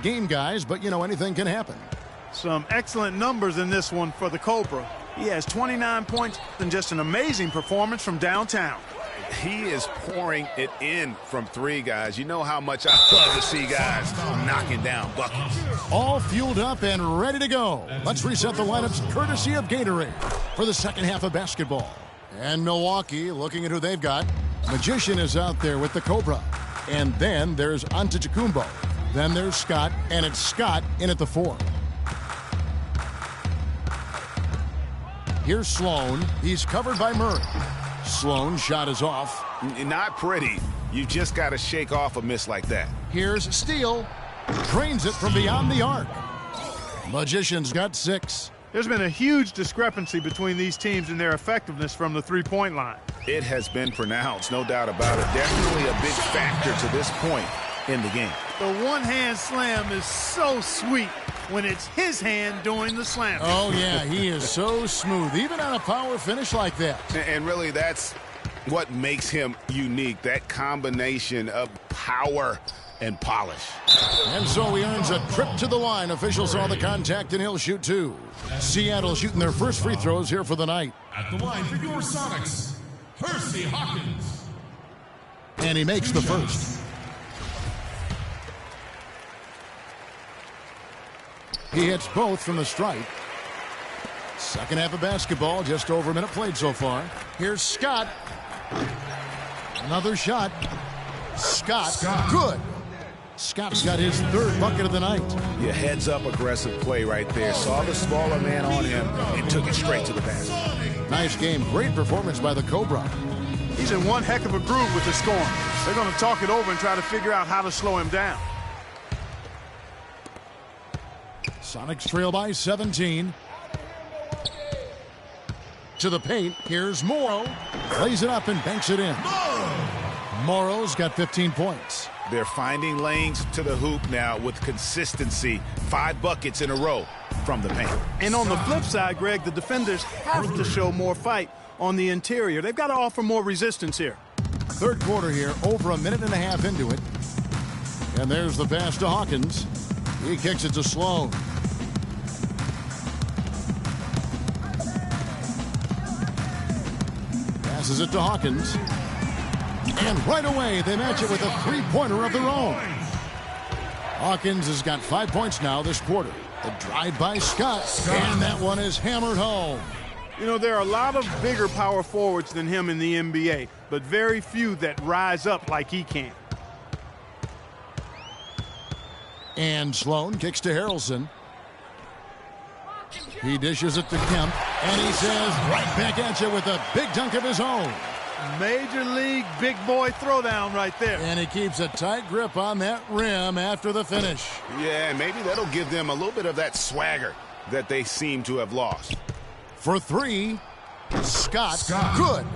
tight game, guys, but, you know, anything can happen. Some excellent numbers in this one for the Cobra. He has 29 points and just an amazing performance from downtown. He is pouring it in from three, guys. You know how much I love to see guys knocking down buckets. All fueled up and ready to go. Let's reset the lineups courtesy of Gatorade for the second half of basketball. And Milwaukee, looking at who they've got. Magician is out there with the Cobra. And then there's Antetokounmpo. Then there's Scott, and it's Scott in at the 4. Here's Sloan. He's covered by Murray. Sloan's shot is off. Not pretty. You just got to shake off a miss like that. Here's Steele. Drains it from beyond the arc. Magician's got 6. There's been a huge discrepancy between these teams in their effectiveness from the three-point line. It has been pronounced, no doubt about it. Definitely a big factor to this point in the game. The one-hand slam is so sweet when it's his hand doing the slam. Oh, yeah, he is so smooth, even on a power finish like that. And really, that's what makes him unique, that combination of power and polish. And so he earns a trip to the line. Officials saw the contact, and he'll shoot 2. Seattle shooting their first free throws here for the night. At the line for your Sonics, Percy Hawkins. And he makes the first. He hits both from the stripe. Second half of basketball, just over a minute played so far. Here's Scott. Another shot. Scott. Good. Scott's got his 3rd bucket of the night. Yeah, heads-up aggressive play right there. Saw the smaller man on him and took it straight to the basket. Nice game. Great performance by the Cobra. He's in one heck of a groove with the scoring. They're going to talk it over and try to figure out how to slow him down. Sonics trail by 17. To the paint. Here's Morrow. Lays it up and banks it in. Morrow's got 15 points. They're finding lanes to the hoop now with consistency. 5 buckets in a row from the paint. And on the flip side, Greg, the defenders have to show more fight on the interior. They've got to offer more resistance here. Third quarter here, over a minute and a half into it. And there's the pass to Hawkins. He kicks it to Sloan. Passes it to Hawkins. And right away, they match it with a three-pointer of their own. Hawkins has got 5 points now this quarter. The drive by Scott, and that one is hammered home. You know, there are a lot of bigger power forwards than him in the NBA, but very few that rise up like he can. And Sloan kicks to Harrelson. He dishes it to Kemp, and he says right back at you with a big dunk of his own. Major league big boy throwdown right there. And he keeps a tight grip on that rim after the finish. Yeah, maybe that'll give them a little bit of that swagger that they seem to have lost. For 3, Scott. Good.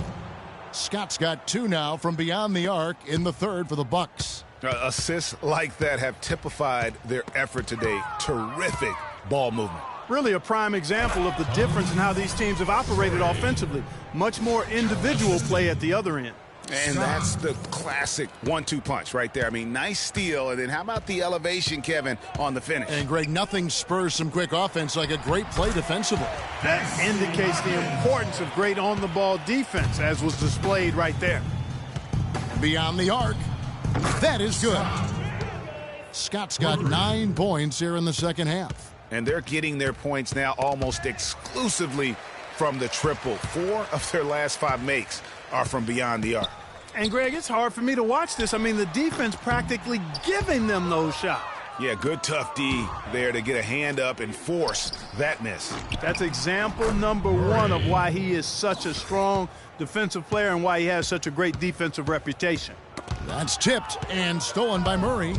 Scott's got 2 now from beyond the arc in the third for the Bucks. Assists like that have typified their effort today. Terrific ball movement. Really a prime example of the difference in how these teams have operated offensively. Much more individual play at the other end. And that's the classic 1-2 punch right there. I mean, nice steal. And then how about the elevation, Kevin, on the finish? And, Greg, nothing spurs some quick offense like a great play defensively. That indicates the importance of great on-the-ball defense, as was displayed right there. Beyond the arc. That is good. Scott's got 9 points here in the second half. And they're getting their points now almost exclusively from the triple. 4 of their last 5 makes are from beyond the arc. And, Greg, it's hard for me to watch this. I mean, the defense practically giving them those shots. Yeah, good tough D there to get a hand up and force that miss. That's example number 1 of why he is such a strong defensive player and why he has such a great defensive reputation. That's tipped and stolen by Murray.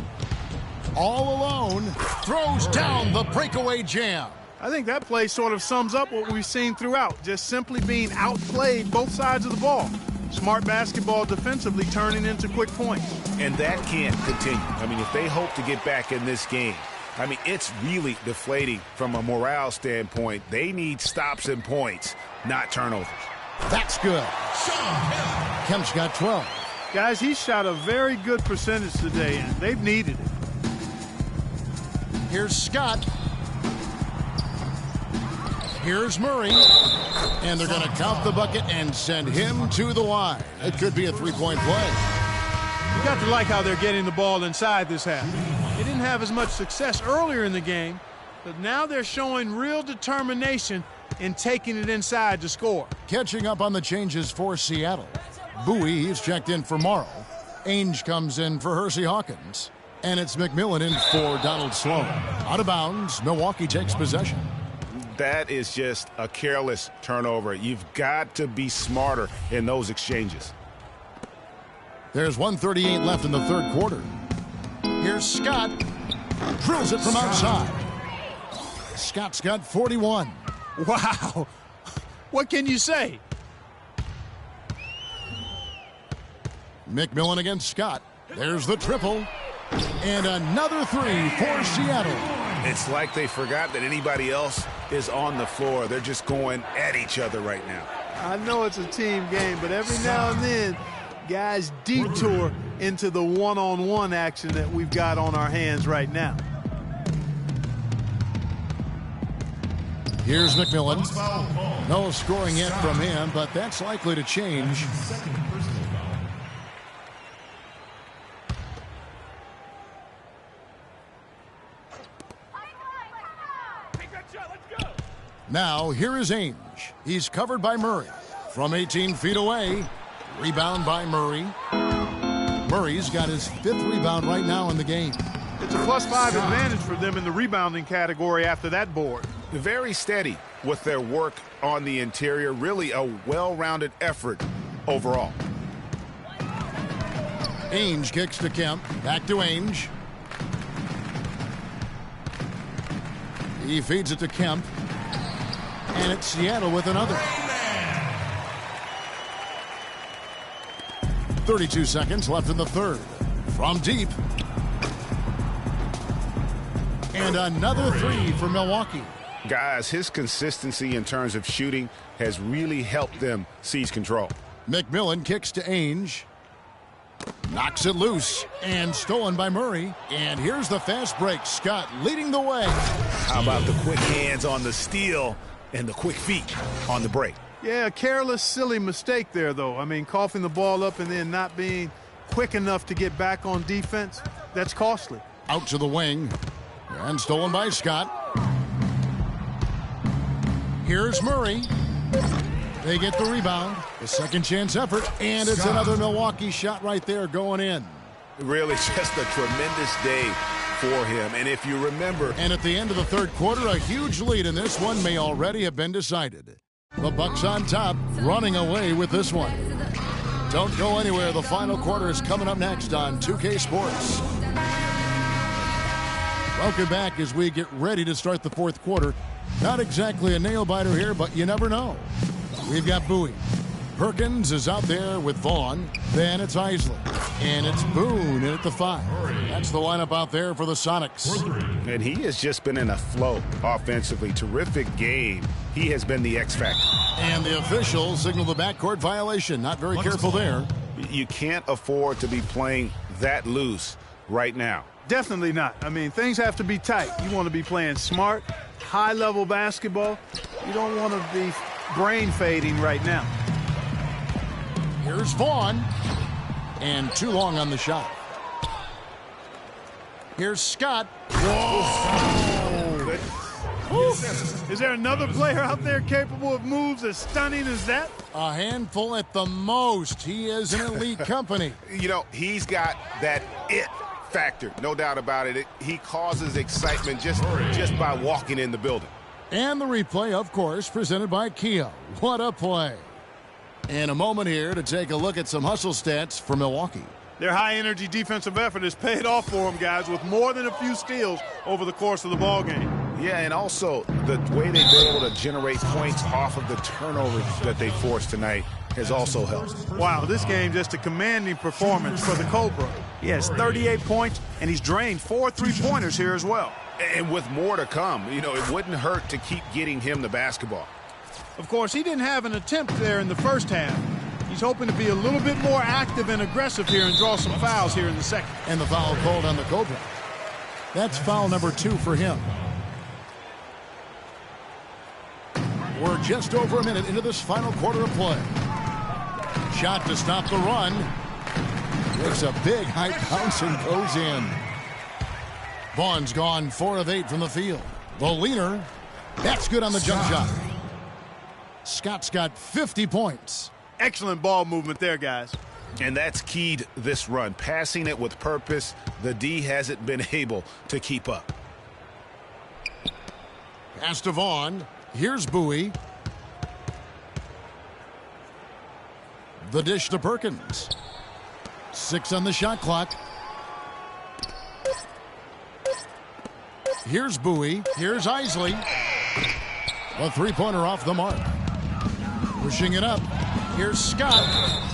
All alone, throws down the breakaway jam. I think that play sort of sums up what we've seen throughout, just simply being outplayed both sides of the ball. Smart basketball defensively turning into quick points. And that can't continue. I mean, if they hope to get back in this game, I mean, it's really deflating from a morale standpoint. They need stops and points, not turnovers. That's good. Kemp's got 12. Guys, he shot a very good percentage today, and they've needed it. Here's Scott. Here's Murray. And they're going to count the bucket and send him to the line. It could be a three-point play. You got to like how they're getting the ball inside this half. They didn't have as much success earlier in the game, but now they're showing real determination in taking it inside to score. Catching up on the changes for Seattle. Bowie, he's checked in for Morrow. Ainge comes in for Hersey Hawkins. And it's McMillan in for Donald Sloan. Out of bounds, Milwaukee takes possession. That is just a careless turnover. You've got to be smarter in those exchanges. There's 1:38 left in the third quarter. Here's Scott. Drills it from outside. Scott's got 41. Wow. What can you say? McMillan against Scott. There's the triple. And another three for Seattle. It's like they forgot that anybody else is on the floor. They're just going at each other right now. I know it's a team game, but every now and then, guys detour into the one-on-one action that we've got on our hands right now. Here's McMillan. No scoring yet from him, but that's likely to change. Now, here is Ainge. He's covered by Murray. From 18 feet away, rebound by Murray. Murray's got his 5th rebound right now in the game. It's a +5 advantage for them in the rebounding category after that board. Very steady with their work on the interior. Really a well-rounded effort overall. Ainge kicks to Kemp. Back to Ainge. He feeds it to Kemp. And it's Seattle with another. 32 seconds left in the third. From deep. And another three for Milwaukee. Guys, his consistency in terms of shooting has really helped them seize control. McMillan kicks to Ainge. Knocks it loose. And stolen by Murray. And here's the fast break. Scott leading the way. How about the quick hands on the steal and the quick feet on the break? Yeah, a careless, silly mistake there, though. I mean, coughing the ball up and then not being quick enough to get back on defense, that's costly. Out to the wing. And stolen by Scott. Here's Murray. They get the rebound. A second chance effort. And it's another Milwaukee shot right there going in. Really just a tremendous day for him. And if you remember. And at the end of the third quarter, a huge lead in this one may already have been decided. The Bucks on top, running away with this one. Don't go anywhere. The final quarter is coming up next on 2K Sports. Welcome back as we get ready to start the fourth quarter. Not exactly a nail-biter here, but you never know. We've got Bowie. Perkins is out there with Vaughn. Then it's Isley. And it's Boone in at the 5. That's the lineup out there for the Sonics. And he has just been in a flow offensively. Terrific game. He has been the X factor. And the officials signal the backcourt violation. Not very careful there. You can't afford to be playing that loose right now. Definitely not. I mean, things have to be tight. You want to be playing smart, high-level basketball. You don't want to be brain fading right now. Here's Vaughn. And too long on the shot. Here's Scott. Whoa! Is there another player out there capable of moves as stunning as that? A handful at the most. He is an elite company. You know, he's got that it factor, no doubt about it. He causes excitement just by walking in the building. And the replay, of course, presented by Kia. What a play. And a moment here to take a look at some hustle stats for Milwaukee. Their high-energy defensive effort has paid off for them, guys, with more than a few steals over the course of the ball game. Yeah, and also the way they've been able to generate points off of the turnovers that they forced tonight has also helped. Wow, this game just a commanding performance for the Cobra. He has 38 points, and he's drained 4 3-pointers here as well. And with more to come, you know, it wouldn't hurt to keep getting him the basketball. Of course, he didn't have an attempt there in the first half. He's hoping to be a little bit more active and aggressive here and draw some fouls here in the second. And the foul called on the Cobra. That's foul number 2 for him. We're just over a minute into this final quarter of play. Shot to stop the run. Makes a big high bounce and goes in. Vaughn's gone 4 of 8 from the field. The leaner, that's good on the jump shot. Scott's got 50 points. Excellent ball movement there, guys. And that's keyed this run. Passing it with purpose. The D hasn't been able to keep up. Pass to Vaughn. Here's Bowie. The dish to Perkins. 6 on the shot clock. Here's Bowie. Here's Isley. A three-pointer off the mark. Pushing it up. Here's Scott.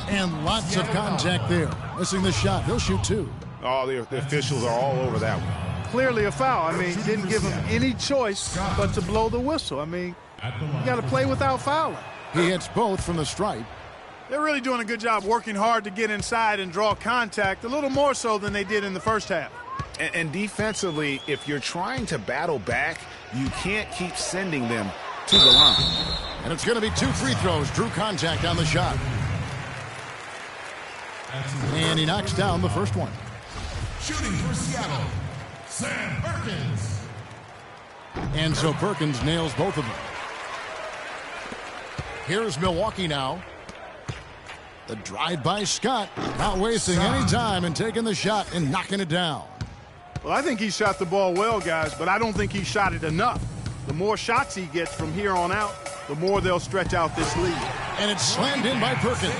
And lots of contact there. Missing the shot. He'll shoot 2. Oh, the officials are all over that one. Clearly a foul. I mean, didn't give him any choice but to blow the whistle. I mean, you got to play without fouling. He hits both from the stripe. They're really doing a good job working hard to get inside and draw contact, a little more so than they did in the first half. And defensively, if you're trying to battle back, you can't keep sending them to the line. And it's going to be 2 free throws. Drew contact on the shot. And he knocks down the first one. Shooting for Seattle, Sam Perkins. And so Perkins nails both of them. Here's Milwaukee now. The drive by Scott. Not wasting any time and taking the shot and knocking it down. Well, I think he shot the ball well, guys, but I don't think he shot it enough. The more shots he gets from here on out, the more they'll stretch out this lead. And it's slammed in by Perkins.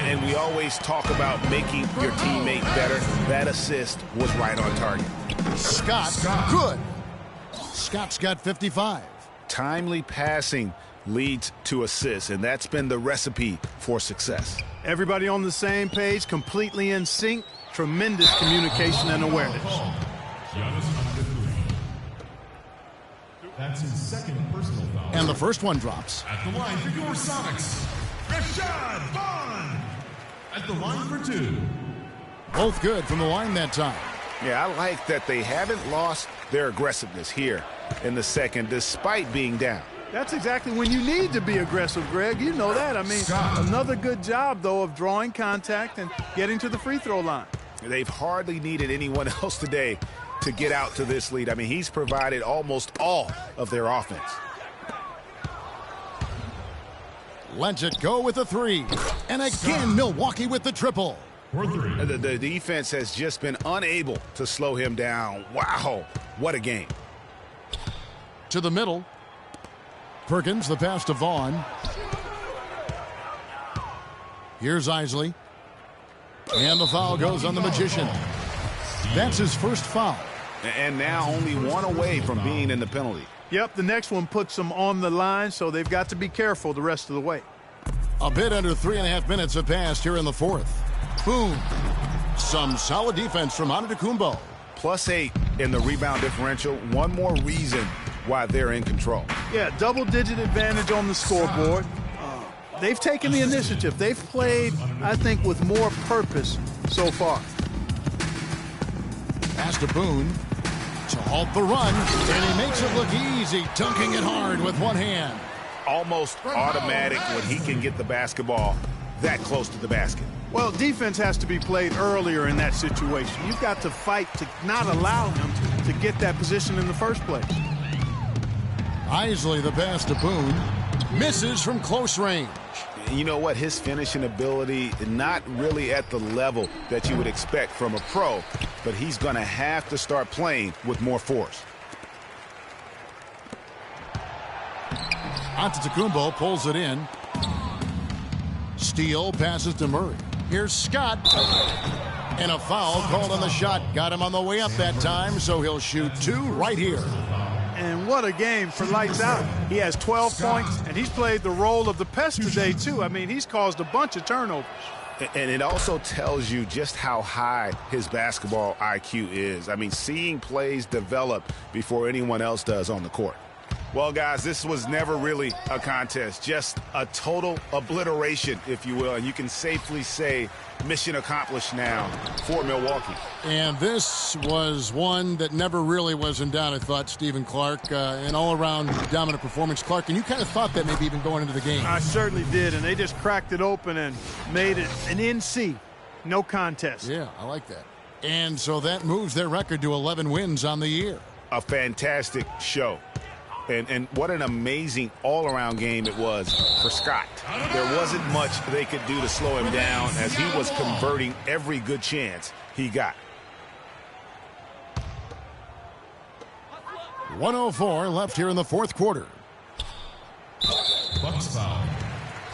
And we always talk about making your teammate better. That assist was right on target. Scott, good. Scott's got 55. Timely passing leads to assists, and that's been the recipe for success. Everybody on the same page, completely in sync. Tremendous communication and awareness. That's his second personal foul. And the first one drops. At the line for your Sonics, Rashad Vaughn. At the line for 2. Both good from the line that time. Yeah, I like that they haven't lost their aggressiveness here in the second, despite being down. That's exactly when you need to be aggressive, Greg. You know that. I mean, another good job, though, of drawing contact and getting to the free throw line. They've hardly needed anyone else today to get out to this lead. I mean, he's provided almost all of their offense. Lets it go with the 3. And again, Milwaukee with the triple. For 3. The defense has just been unable to slow him down. Wow, what a game. To the middle. Perkins, the pass to Vaughn. Here's Isley. And the foul goes on the Magician. That's his first foul. And now only one away from being in the penalty. Yep, the next one puts them on the line, so they've got to be careful the rest of the way. A bit under 3.5 minutes have passed here in the fourth. Boom. Some solid defense from Antetokounmpo. +8 in the rebound differential. One more reason why they're in control. Yeah, double-digit advantage on the scoreboard. They've taken the initiative. They've played, I think, with more purpose so far. Pass to Boone to halt the run, and he makes it look easy, dunking it hard with one hand. Almost automatic when he can get the basketball that close to the basket. Well, defense has to be played earlier in that situation. You've got to fight to not allow him to get that position in the first place. Isley, the pass to Boone, misses from close range. You know what? His finishing ability, not really at the level that you would expect from a pro, but he's going to have to start playing with more force. Antetokounmpo pulls it in. Steele passes to Murray. Here's Scott. And a foul called on the shot. Got him on the way up that time, so he'll shoot 2 right here. And what a game for Lights Out. He has 12 points, and he's played the role of the pest today, too. I mean, he's caused a bunch of turnovers. And it also tells you just how high his basketball IQ is. I mean, seeing plays develop before anyone else does on the court. Well, guys, this was never really a contest, just a total obliteration, if you will. And you can safely say mission accomplished now for Milwaukee. And this was one that never really was in doubt, I thought, Stephen Clark. An all-around dominant performance. Clark, and you kind of thought that maybe even going into the game. I certainly did, and they just cracked it open and made it an NC. No contest. Yeah, I like that. And so that moves their record to 11 wins on the year. A fantastic show. And what an amazing all-around game it was for Scott. There wasn't much they could do to slow him down as he was converting every good chance he got. 1:04 left here in the fourth quarter. Bucks foul.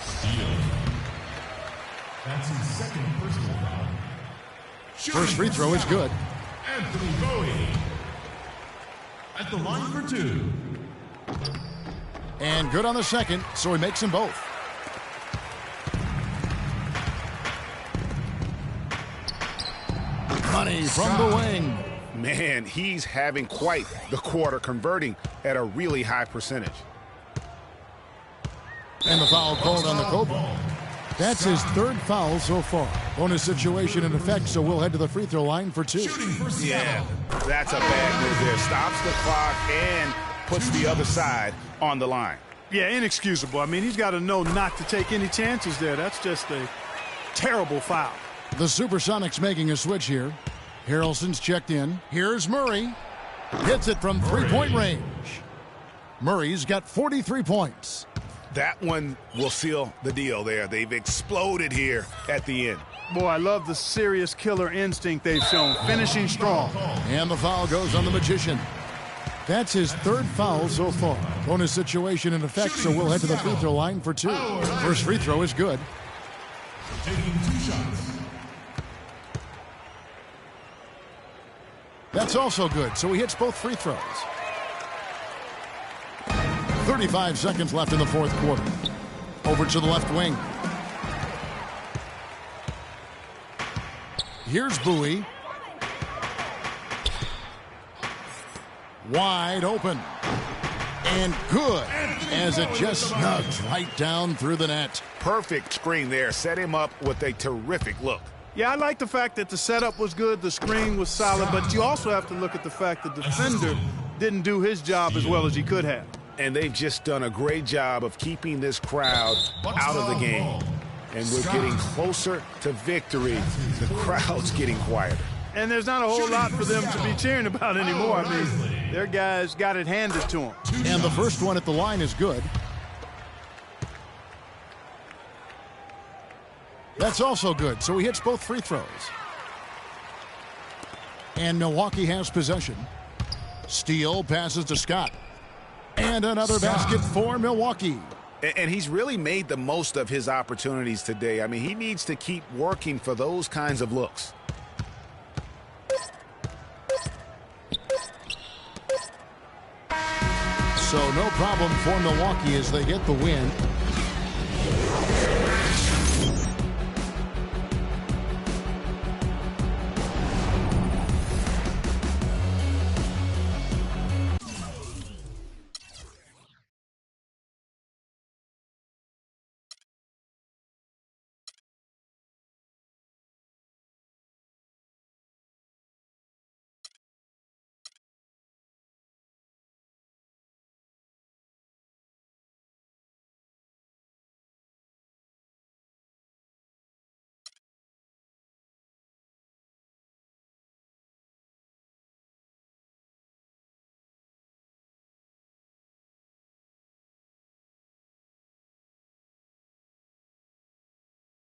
Steal. That's his second personal foul. First free throw is good. Anthony Bowie at the line for 2. And good on the second, so he makes them both. Money from the wing. Man, he's having quite the quarter, converting at a really high percentage. And the foul called on the Cobra. That's his third foul so far. Bonus situation in effect, so we'll head to the free throw line for 2. Yeah, that's a bad move there. Stops the clock and puts the other side on the line. Yeah, inexcusable. I mean, he's got to know not to take any chances there. That's just a terrible foul. The Supersonics making a switch here. Harrelson's checked in. Here's Murray. Hits it from three-point range. Murray's got 43 points. That one will seal the deal there. They've exploded here at the end. Boy, I love the serious killer instinct they've shown. Finishing strong. And the foul goes on the Magician. That's his third foul so far. Bonus situation in effect, so we'll head to the free throw line for 2. First free throw is good. Taking 2 shots. That's also good, so he hits both free throws. 35 seconds left in the fourth quarter. Over to the left wing. Here's Bowie. Wide open. And good, as it just snugs right down through the net. Perfect screen there. Set him up with a terrific look. Yeah, I like the fact that the setup was good, the screen was solid, but you also have to look at the fact that the defender didn't do his job as well as he could have. And they've just done a great job of keeping this crowd out of the game. And we're getting closer to victory. The crowd's getting quieter. And there's not a whole lot for them to be cheering about anymore. I mean, their guys got it handed to them. And the first one at the line is good. That's also good, so he hits both free throws. And Milwaukee has possession. Steele passes to Scott. And another basket for Milwaukee. And he's really made the most of his opportunities today. I mean, he needs to keep working for those kinds of looks. So no problem for Milwaukee as they get the win.